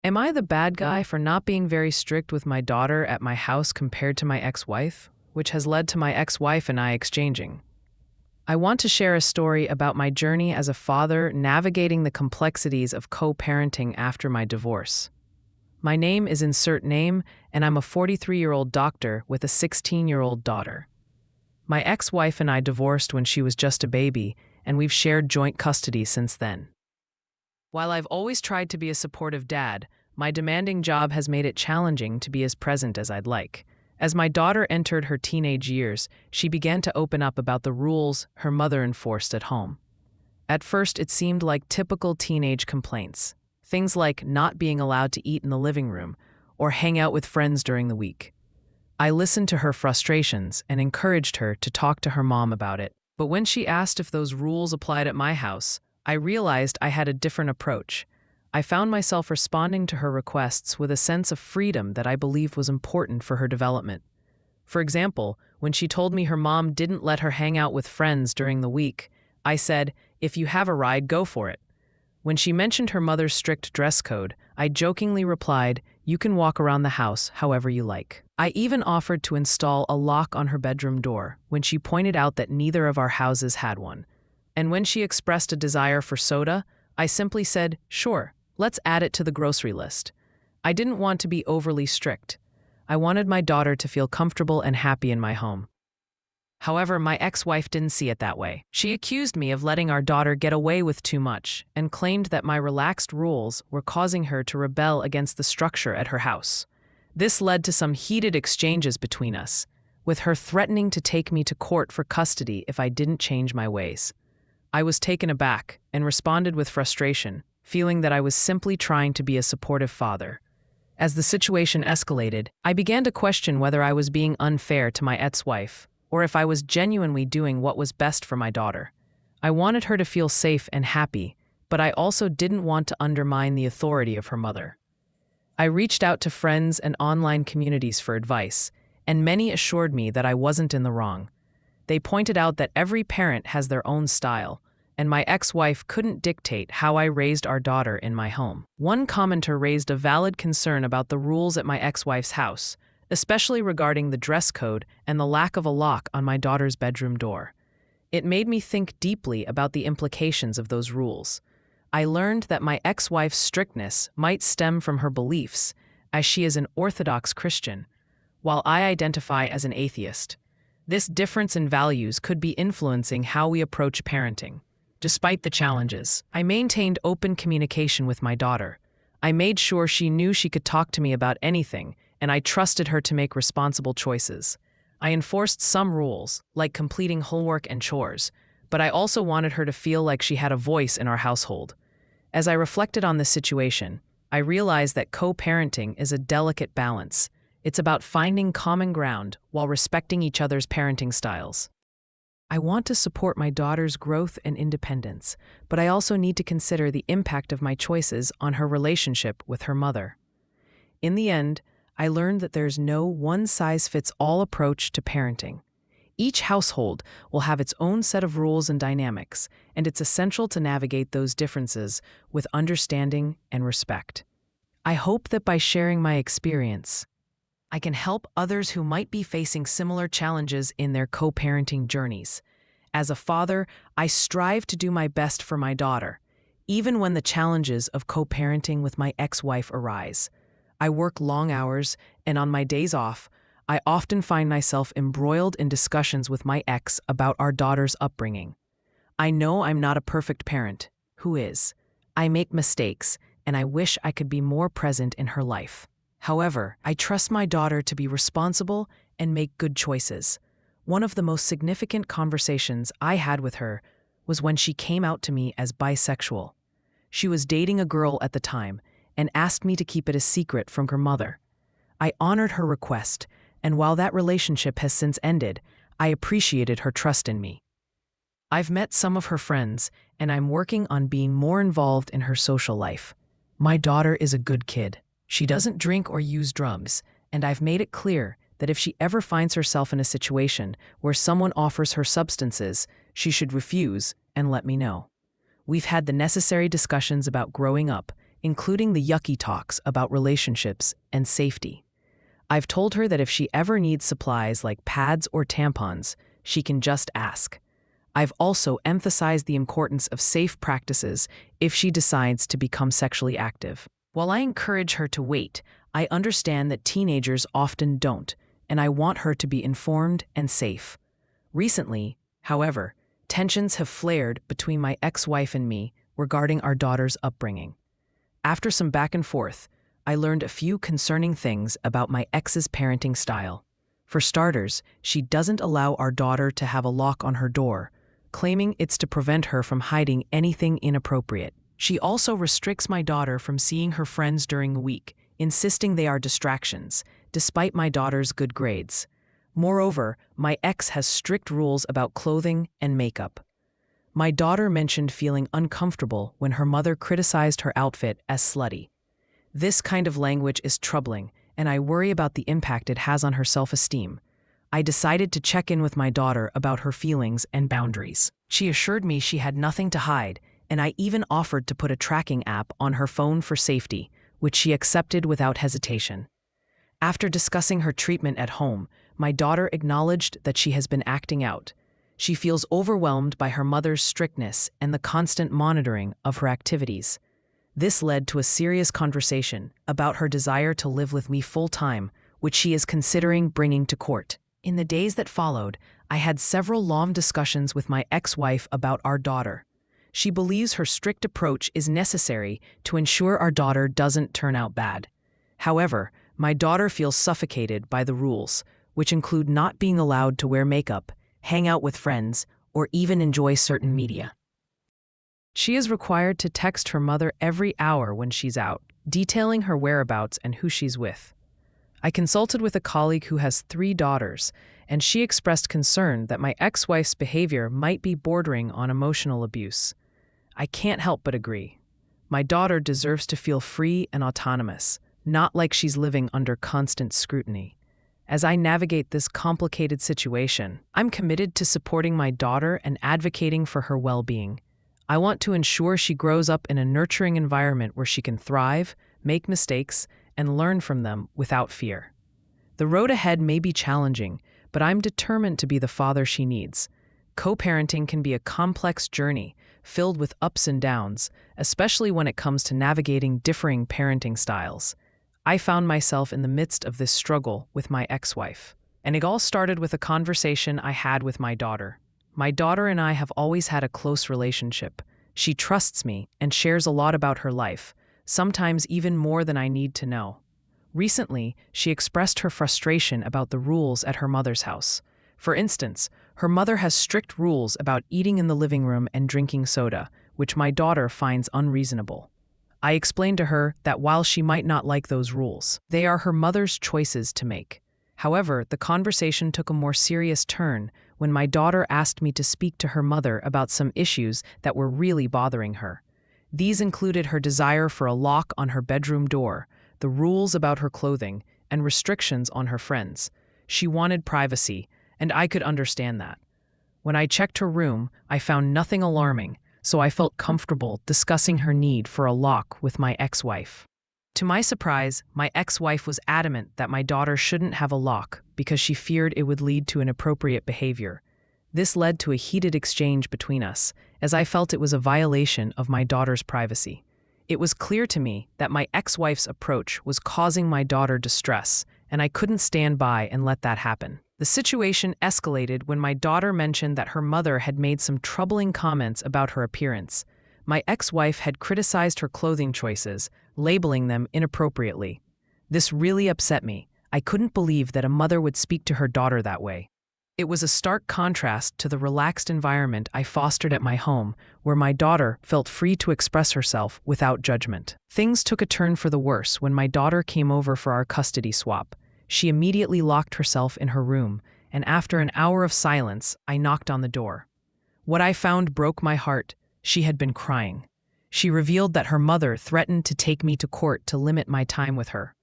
Am I the bad guy for not being very strict with my daughter at my house compared to my ex-wife, which has led to my ex-wife and I exchanging? I want to share a story about my journey as a father navigating the complexities of co-parenting after my divorce. My name is insert name, and I'm a 43-year-old doctor with a 16-year-old daughter. My ex-wife and I divorced when she was just a baby, and we've shared joint custody since then. While I've always tried to be a supportive dad, my demanding job has made it challenging to be as present as I'd like. As my daughter entered her teenage years, she began to open up about the rules her mother enforced at home. At first, it seemed like typical teenage complaints. Things like not being allowed to eat in the living room or hang out with friends during the week. I listened to her frustrations and encouraged her to talk to her mom about it. But when she asked if those rules applied at my house, I realized I had a different approach. I found myself responding to her requests with a sense of freedom that I believed was important for her development. For example, when she told me her mom didn't let her hang out with friends during the week, I said, "If you have a ride, go for it." When she mentioned her mother's strict dress code, I jokingly replied, "You can walk around the house however you like." I even offered to install a lock on her bedroom door when she pointed out that neither of our houses had one. And when she expressed a desire for soda, I simply said, "Sure, let's add it to the grocery list." I didn't want to be overly strict. I wanted my daughter to feel comfortable and happy in my home. However, my ex-wife didn't see it that way. She accused me of letting our daughter get away with too much and claimed that my relaxed rules were causing her to rebel against the structure at her house. This led to some heated exchanges between us, with her threatening to take me to court for custody if I didn't change my ways. I was taken aback and responded with frustration, feeling that I was simply trying to be a supportive father. As the situation escalated, I began to question whether I was being unfair to my ex-wife, or if I was genuinely doing what was best for my daughter. I wanted her to feel safe and happy, but I also didn't want to undermine the authority of her mother. I reached out to friends and online communities for advice, and many assured me that I wasn't in the wrong. They pointed out that every parent has their own style, and my ex-wife couldn't dictate how I raised our daughter in my home. One commenter raised a valid concern about the rules at my ex-wife's house, especially regarding the dress code and the lack of a lock on my daughter's bedroom door. It made me think deeply about the implications of those rules. I learned that my ex-wife's strictness might stem from her beliefs, as she is an Orthodox Christian, while I identify as an atheist. This difference in values could be influencing how we approach parenting. Despite the challenges, I maintained open communication with my daughter. I made sure she knew she could talk to me about anything, and I trusted her to make responsible choices. I enforced some rules, like completing homework and chores, but I also wanted her to feel like she had a voice in our household. As I reflected on this situation, I realized that co-parenting is a delicate balance. It's about finding common ground while respecting each other's parenting styles. I want to support my daughter's growth and independence, but I also need to consider the impact of my choices on her relationship with her mother. In the end, I learned that there's no one-size-fits-all approach to parenting. Each household will have its own set of rules and dynamics, and it's essential to navigate those differences with understanding and respect. I hope that by sharing my experience, I can help others who might be facing similar challenges in their co-parenting journeys. As a father, I strive to do my best for my daughter, even when the challenges of co-parenting with my ex-wife arise. I work long hours, and on my days off, I often find myself embroiled in discussions with my ex about our daughter's upbringing. I know I'm not a perfect parent. Who is? I make mistakes, and I wish I could be more present in her life. However, I trust my daughter to be responsible and make good choices. One of the most significant conversations I had with her was when she came out to me as bisexual. She was dating a girl at the time and asked me to keep it a secret from her mother. I honored her request, and while that relationship has since ended, I appreciated her trust in me. I've met some of her friends, and I'm working on being more involved in her social life. My daughter is a good kid. She doesn't drink or use drugs, and I've made it clear that if she ever finds herself in a situation where someone offers her substances, she should refuse and let me know. We've had the necessary discussions about growing up, including the yucky talks about relationships and safety. I've told her that if she ever needs supplies like pads or tampons, she can just ask. I've also emphasized the importance of safe practices if she decides to become sexually active. While I encourage her to wait, I understand that teenagers often don't, and I want her to be informed and safe. Recently, however, tensions have flared between my ex-wife and me regarding our daughter's upbringing. After some back and forth, I learned a few concerning things about my ex's parenting style. For starters, she doesn't allow our daughter to have a lock on her door, claiming it's to prevent her from hiding anything inappropriate. She also restricts my daughter from seeing her friends during the week, insisting they are distractions, despite my daughter's good grades. Moreover, my ex has strict rules about clothing and makeup. My daughter mentioned feeling uncomfortable when her mother criticized her outfit as slutty. This kind of language is troubling, and I worry about the impact it has on her self-esteem. I decided to check in with my daughter about her feelings and boundaries. She assured me she had nothing to hide, and I even offered to put a tracking app on her phone for safety, which she accepted without hesitation. After discussing her treatment at home, my daughter acknowledged that she has been acting out. She feels overwhelmed by her mother's strictness and the constant monitoring of her activities. This led to a serious conversation about her desire to live with me full-time, which she is considering bringing to court. In the days that followed, I had several long discussions with my ex-wife about our daughter. She believes her strict approach is necessary to ensure our daughter doesn't turn out bad. However, my daughter feels suffocated by the rules, which include not being allowed to wear makeup, hang out with friends, or even enjoy certain media. She is required to text her mother every hour when she's out, detailing her whereabouts and who she's with. I consulted with a colleague who has 3 daughters, and she expressed concern that my ex-wife's behavior might be bordering on emotional abuse. I can't help but agree. My daughter deserves to feel free and autonomous, not like she's living under constant scrutiny. As I navigate this complicated situation, I'm committed to supporting my daughter and advocating for her well-being. I want to ensure she grows up in a nurturing environment where she can thrive, make mistakes, and learn from them without fear. The road ahead may be challenging, but I'm determined to be the father she needs. Co-parenting can be a complex journey, filled with ups and downs, especially when it comes to navigating differing parenting styles. I found myself in the midst of this struggle with my ex-wife, and it all started with a conversation I had with my daughter. My daughter and I have always had a close relationship. She trusts me and shares a lot about her life, sometimes even more than I need to know. Recently, she expressed her frustration about the rules at her mother's house. For instance, her mother has strict rules about eating in the living room and drinking soda, which my daughter finds unreasonable. I explained to her that while she might not like those rules, they are her mother's choices to make. However, the conversation took a more serious turn when my daughter asked me to speak to her mother about some issues that were really bothering her. These included her desire for a lock on her bedroom door, the rules about her clothing, and restrictions on her friends. She wanted privacy, and I could understand that. When I checked her room, I found nothing alarming, so I felt comfortable discussing her need for a lock with my ex-wife. To my surprise, my ex-wife was adamant that my daughter shouldn't have a lock because she feared it would lead to inappropriate behavior. This led to a heated exchange between us, as I felt it was a violation of my daughter's privacy. It was clear to me that my ex-wife's approach was causing my daughter distress, and I couldn't stand by and let that happen. The situation escalated when my daughter mentioned that her mother had made some troubling comments about her appearance. My ex-wife had criticized her clothing choices, labeling them inappropriately. This really upset me. I couldn't believe that a mother would speak to her daughter that way. It was a stark contrast to the relaxed environment I fostered at my home, where my daughter felt free to express herself without judgment. Things took a turn for the worse when my daughter came over for our custody swap. She immediately locked herself in her room, and after an hour of silence, I knocked on the door. What I found broke my heart. She had been crying. She revealed that her mother threatened to take me to court to limit my time with her.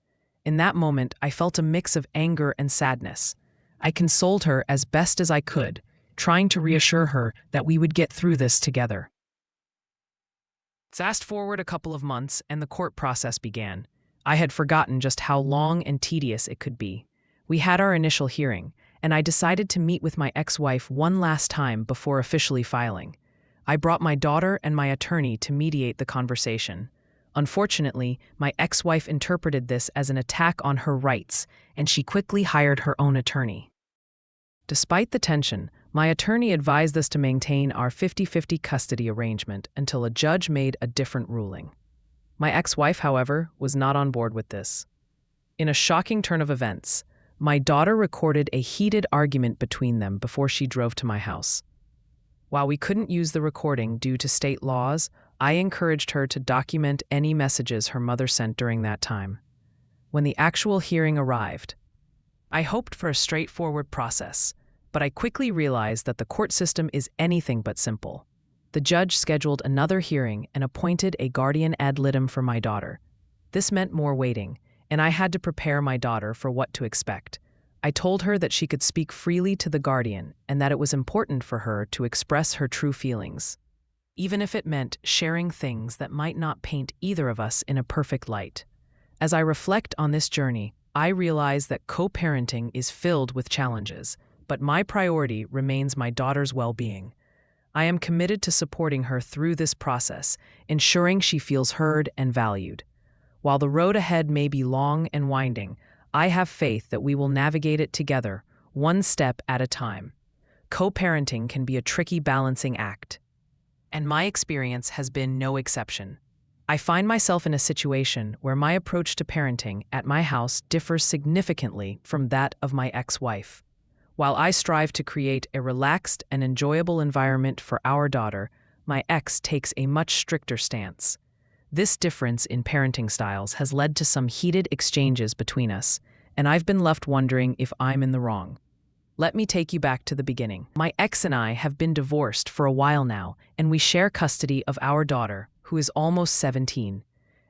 In that moment, I felt a mix of anger and sadness. I consoled her as best as I could, trying to reassure her that we would get through this together. Fast forward a couple of months, and the court process began. I had forgotten just how long and tedious it could be. We had our initial hearing, and I decided to meet with my ex-wife one last time before officially filing. I brought my daughter and my attorney to mediate the conversation. Unfortunately, my ex-wife interpreted this as an attack on her rights, and she quickly hired her own attorney. Despite the tension, my attorney advised us to maintain our 50-50 custody arrangement until a judge made a different ruling. My ex-wife, however, was not on board with this. In a shocking turn of events, my daughter recorded a heated argument between them before she drove to my house. While we couldn't use the recording due to state laws, I encouraged her to document any messages her mother sent during that time. When the actual hearing arrived, I hoped for a straightforward process, but I quickly realized that the court system is anything but simple. The judge scheduled another hearing and appointed a guardian ad litem for my daughter. This meant more waiting, and I had to prepare my daughter for what to expect. I told her that she could speak freely to the guardian and that it was important for her to express her true feelings, even if it meant sharing things that might not paint either of us in a perfect light. As I reflect on this journey, I realize that co-parenting is filled with challenges, but my priority remains my daughter's well-being. I am committed to supporting her through this process, ensuring she feels heard and valued. While the road ahead may be long and winding, I have faith that we will navigate it together, one step at a time. Co-parenting can be a tricky balancing act, and my experience has been no exception. I find myself in a situation where my approach to parenting at my house differs significantly from that of my ex-wife. While I strive to create a relaxed and enjoyable environment for our daughter, my ex takes a much stricter stance. This difference in parenting styles has led to some heated exchanges between us, and I've been left wondering if I'm in the wrong. Let me take you back to the beginning. My ex and I have been divorced for a while now, and we share custody of our daughter, who is almost 17.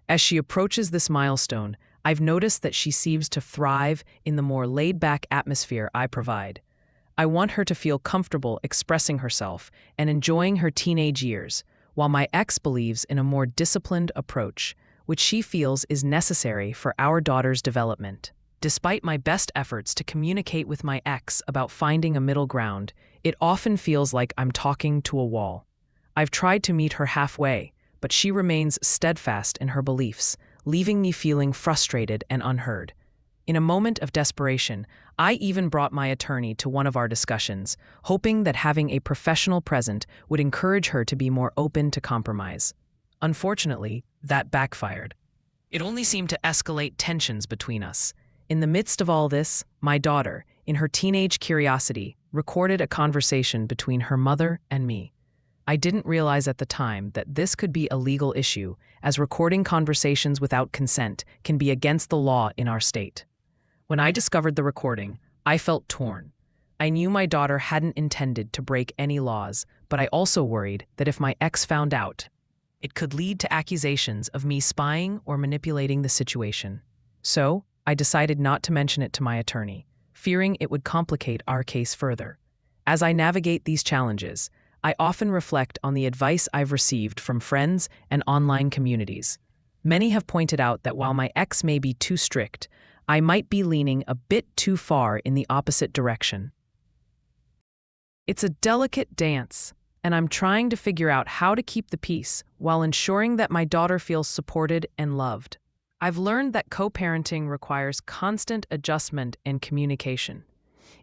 As she approaches this milestone, I've noticed that she seems to thrive in the more laid-back atmosphere I provide. I want her to feel comfortable expressing herself and enjoying her teenage years, while my ex believes in a more disciplined approach, which she feels is necessary for our daughter's development. Despite my best efforts to communicate with my ex about finding a middle ground, it often feels like I'm talking to a wall. I've tried to meet her halfway, but she remains steadfast in her beliefs, leaving me feeling frustrated and unheard. In a moment of desperation, I even brought my attorney to one of our discussions, hoping that having a professional present would encourage her to be more open to compromise. Unfortunately, that backfired. It only seemed to escalate tensions between us. In the midst of all this, my daughter, in her teenage curiosity, recorded a conversation between her mother and me. I didn't realize at the time that this could be a legal issue, as recording conversations without consent can be against the law in our state. When I discovered the recording, I felt torn. I knew my daughter hadn't intended to break any laws, but I also worried that if my ex found out, it could lead to accusations of me spying or manipulating the situation. So, I decided not to mention it to my attorney, fearing it would complicate our case further. As I navigate these challenges, I often reflect on the advice I've received from friends and online communities. Many have pointed out that while my ex may be too strict, I might be leaning a bit too far in the opposite direction. It's a delicate dance, and I'm trying to figure out how to keep the peace while ensuring that my daughter feels supported and loved. I've learned that co-parenting requires constant adjustment and communication,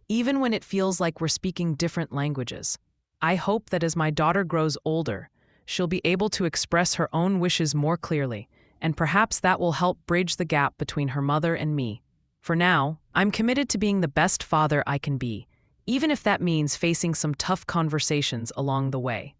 even when it feels like we're speaking different languages. I hope that as my daughter grows older, she'll be able to express her own wishes more clearly, and perhaps that will help bridge the gap between her mother and me. For now, I'm committed to being the best father I can be, even if that means facing some tough conversations along the way.